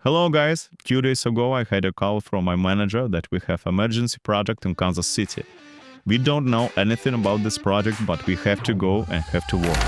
Hello guys, 2 days ago I had a call from my manager that we have emergency project in Kansas City. We don't know anything about this project, but we have to go and have to work.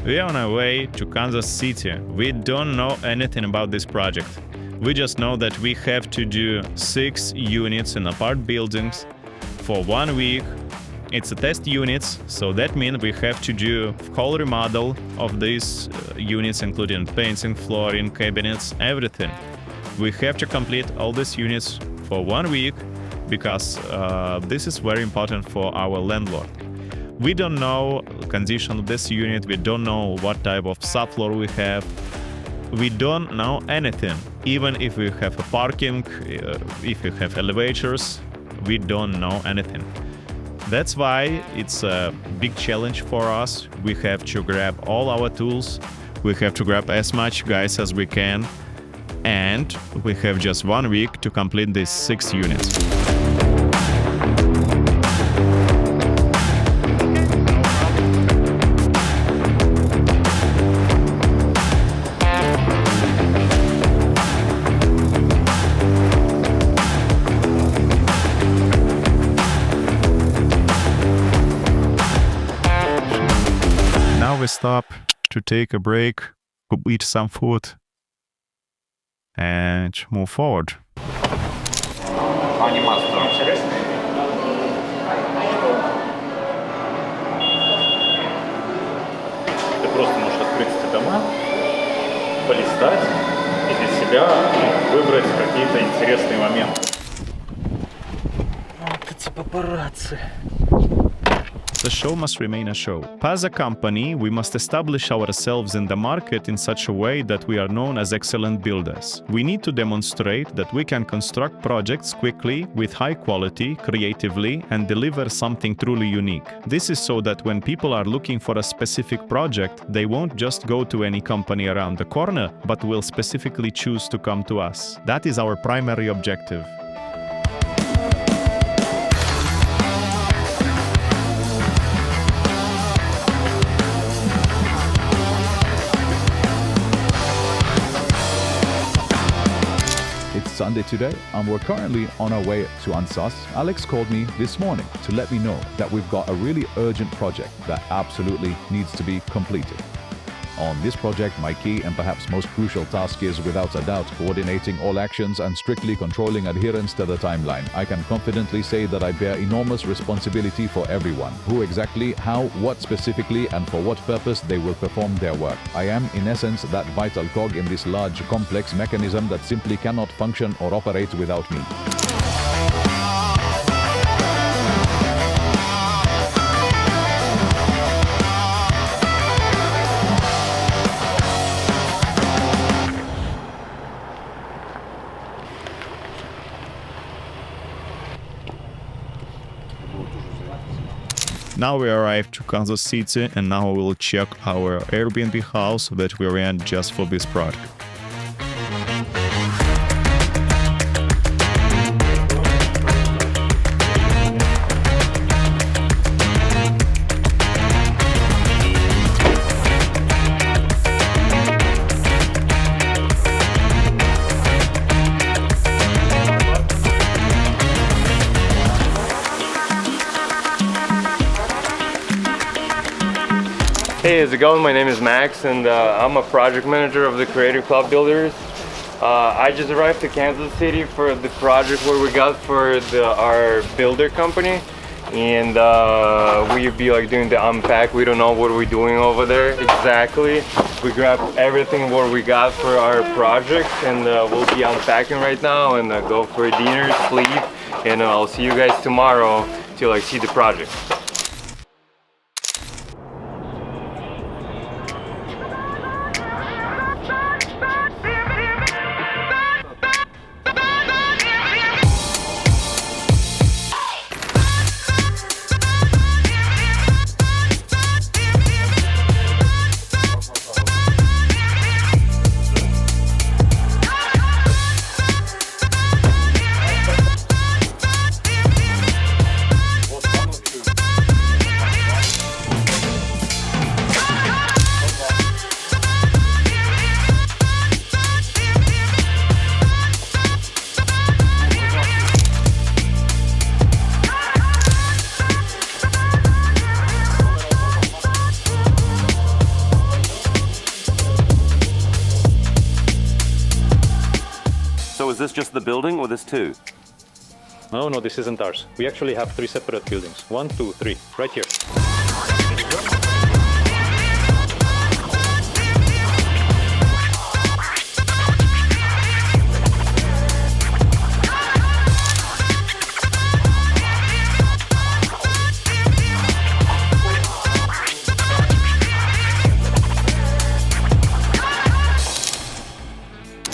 We are on our way to Kansas City. We don't know anything about this project. We just know that we have to do 6 units in apart buildings for 1 week. It's a test units, so that means we have to do whole remodel of these units, including painting, flooring, cabinets, everything. We have to complete all these units for 1 week because this is very important for our landlord. We don't know condition of this unit, we don't know what type of subfloor we have. We don't know anything. Even if we have a parking, if we have elevators, we don't know anything. That's why it's a big challenge for us. We have to grab all our tools, we have to grab as much guys as we can, and we have just 1 week to complete these 6 units. Now we stop to take a break, eat some food, and move forward. Ты просто можешь открыть эти дома, полистать и для себя выбрать какие-то интересные моменты. Вот эти папарацци. The show must remain a show. As a company, we must establish ourselves in the market in such a way that we are known as excellent builders. We need to demonstrate that we can construct projects quickly, with high quality, creatively, and deliver something truly unique. This is so that when people are looking for a specific project, they won't just go to any company around the corner, but will specifically choose to come to us. That is our primary objective. It's Sunday today, and we're currently on our way to Ansas. Alex called me this morning to let me know that we've got a really urgent project that absolutely needs to be completed. On this project, my key and perhaps most crucial task is, without a doubt, coordinating all actions and strictly controlling adherence to the timeline. I can confidently say that I bear enormous responsibility for everyone, who exactly, how, what specifically, and for what purpose they will perform their work. I am, in essence, that vital cog in this large, complex mechanism that simply cannot function or operate without me. Now we arrived to Kansas City, and now we will check our Airbnb house that we rent just for this project. Hey, how's it going? My name is Max, and I'm a project manager of the Creative Club Builders. I just arrived to Kansas City for the project where we got for our builder company. and we'll be like doing the unpack. We don't know what we're doing over there exactly. We grabbed everything what we got for our project, and we'll be unpacking right now and go for dinner, sleep, and I'll see you guys tomorrow to like see the project. So is this just the building or this too? No, this isn't ours. We actually have 3 separate buildings. 1, 2, 3, right here.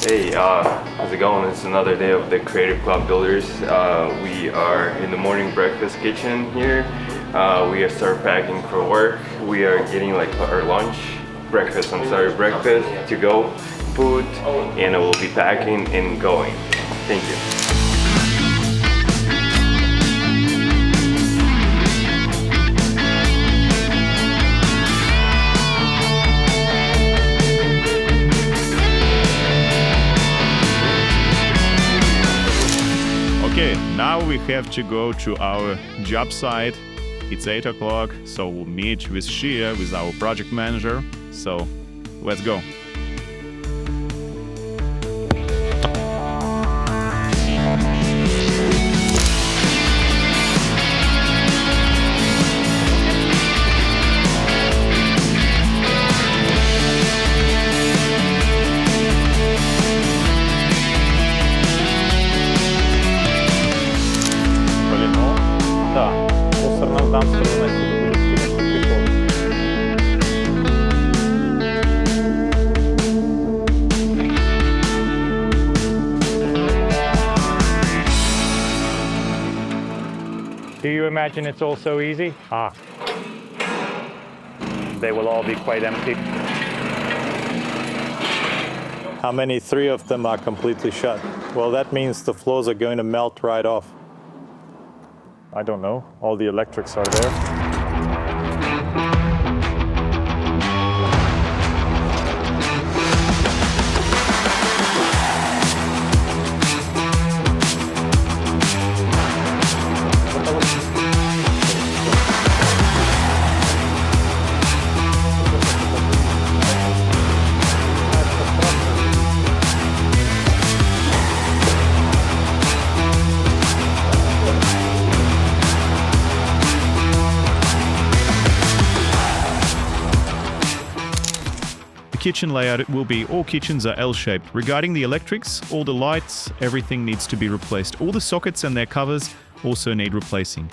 Hey, how's it going? It's another day of the Creative Club Builders. We are in the morning breakfast kitchen here. We are start packing for work. We are getting like our breakfast to go food, and we'll be packing and going. Thank you. Okay, now we have to go to our job site. It's 8 o'clock, so we'll meet with Shia, with our project manager. So let's go. Do you imagine it's all so easy? They will all be quite empty. How many? 3 of them are completely shut. Well, that means the floors are going to melt right off. I don't know. All the electrics are there. Kitchen layout will be all kitchens are L-shaped. Regarding the electrics, all the lights, everything needs to be replaced. All the sockets and their covers also need replacing.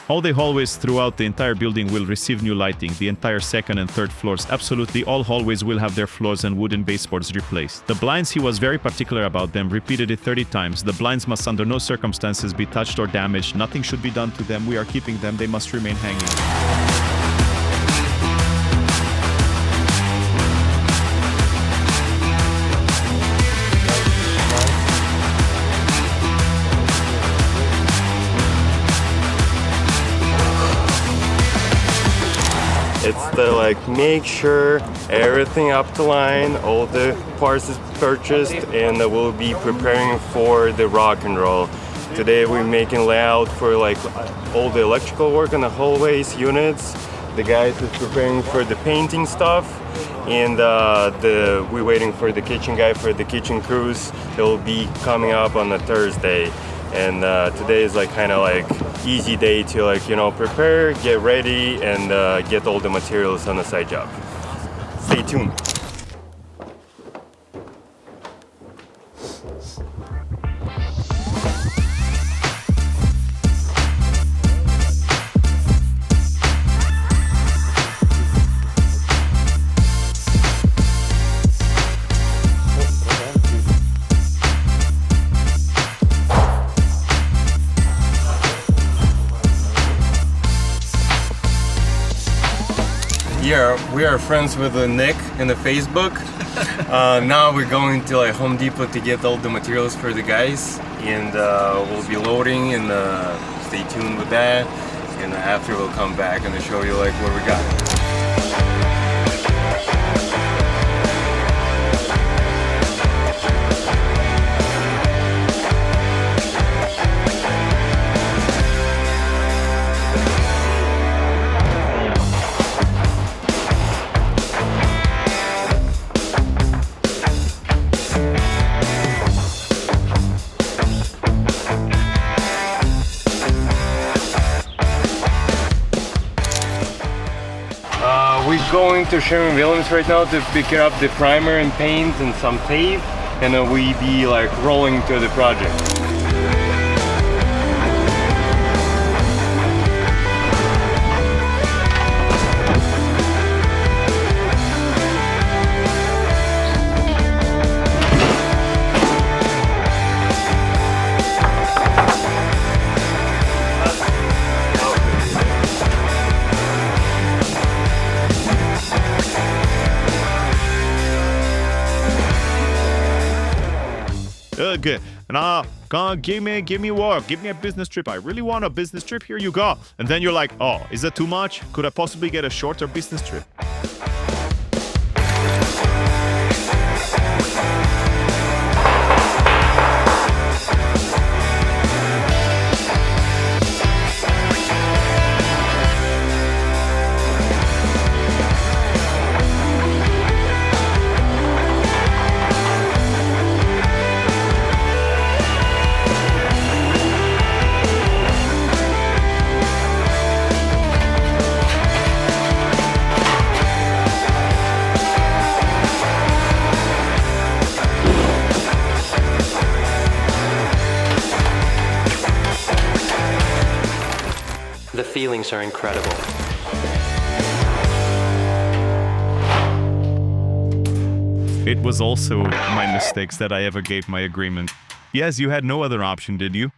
All the hallways throughout the entire building will receive new lighting. The entire 2nd and 3rd floors, absolutely all hallways will have their floors and wooden baseboards replaced. The blinds, he was very particular about them, repeated it 30 times. The blinds must under no circumstances be touched or damaged. Nothing should be done to them. We are keeping them. They must remain hanging. It's the like make sure everything up to line, all the parts is purchased, and we'll be preparing for the rock and roll. Today we're making layout for like all the electrical work on the hallways, units. The guys is preparing for the painting stuff, and we're waiting for the kitchen guy for the kitchen crews. They'll be coming up on a Thursday. And today is like kind of like easy day to like, you know, prepare, get ready, and get all the materials on the side job. Stay tuned. Yeah, we are friends with Nick in the Facebook. Now we're going to like Home Depot to get all the materials for the guys, and we'll be loading, and stay tuned with that. And after we'll come back and show you like what we got. We're going to Sherwin-Williams right now to pick up the primer and paint and some tape, and then we be like rolling to the project. Good. Now, come give me work. Give me a business trip. I really want a business trip. Here you go. And then you're like, oh, is that too much? Could I possibly get a shorter business trip? The feelings are incredible. It was also my mistakes that I ever gave my agreement. Yes, you had no other option, did you?